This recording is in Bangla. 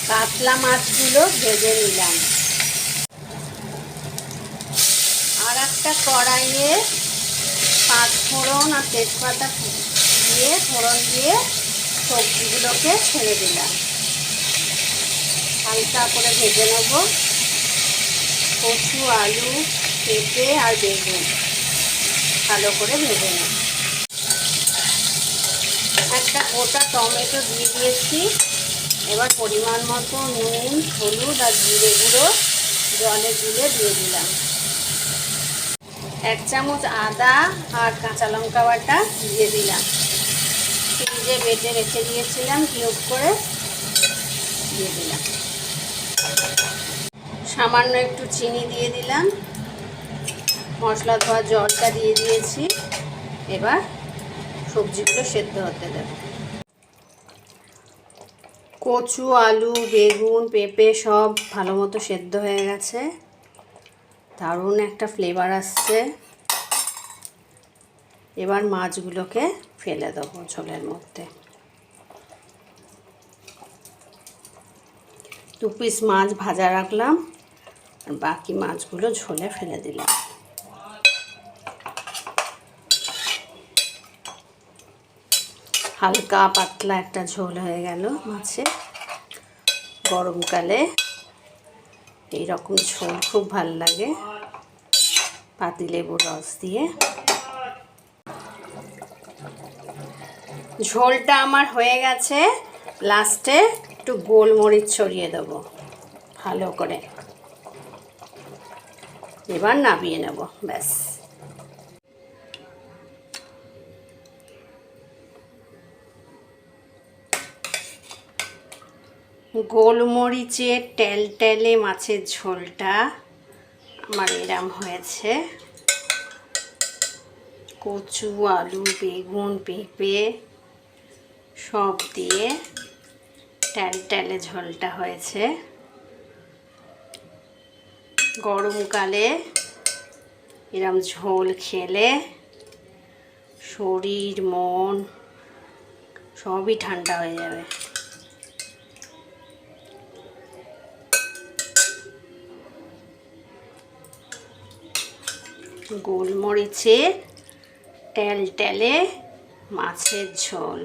কাতলা মাছগুলো ভেজে নিলাম। আর একটা কড়াইয়ে পাঁচফোড়ন আর তেজপাতা দিয়ে ফোড়ন দিয়ে সবজিগুলোকে ছেড়ে দিলাম। হালকা করে ভেজে নেব। কচু, আলু, পেঁপে আর বেগুন ভালো করে ভেজে নেব। একটা গোটা টমেটো দিয়ে দিয়েছি। এবার পরিমাণ মতো নুন, হলুদ আর জিরে গুঁড়ো জলে গুলে দিয়ে দিলাম। 1 চামচ আদা আর কাঁচা লঙ্কা বাটা দিয়ে দিলাম। ফ্রিজে বেটে রেখে দিয়েছিলাম কিউব করে, দিয়ে দিলাম। সামান্য একটু চিনি দিয়ে দিলাম। মশলা ধোয়া জলটা দিয়ে দিয়েছি। এবার সবজিগুলো সেদ্ধ হতে দেব। কচু, আলু, বেগুন, পেঁপে সব ভালো মতো সেদ্ধ হয়ে গেছে। দারুণ একটা ফ্লেভার আসছে। এবার মাছগুলোকে ফেলে দেবো ঝোলের মধ্যে। 2 পিস মাছ ভাজা রাখলাম আর বাকি মাছগুলো ঝোলে ফেলে দিলাম। হালকা পাতলা একটা ঝোল হয়ে গেল মাছের। গরমকালে এইরকম ঝোল খুব ভালো লাগে পাতিলেবুর রস দিয়ে। ঝোলটা আমার হয়ে গেছে। লাস্টে একটু গোলমরিচ ছড়িয়ে দেবো ভালো করে। এবার নামিয়ে নেব, ব্যাস। গোলমরিচের টেলটেলে মাছের ঝোলটা আমার এরম হয়েছে। কচু, আলু, বেগুন, পেঁপে সব দিয়ে টেলটেলে ঝোলটা হয়েছে। গরমকালে এরম ঝোল খেলে শরীর মন সবই ঠান্ডা হয়ে যাবে। গোলমরিচে টেলটেলে মাছের ঝোল।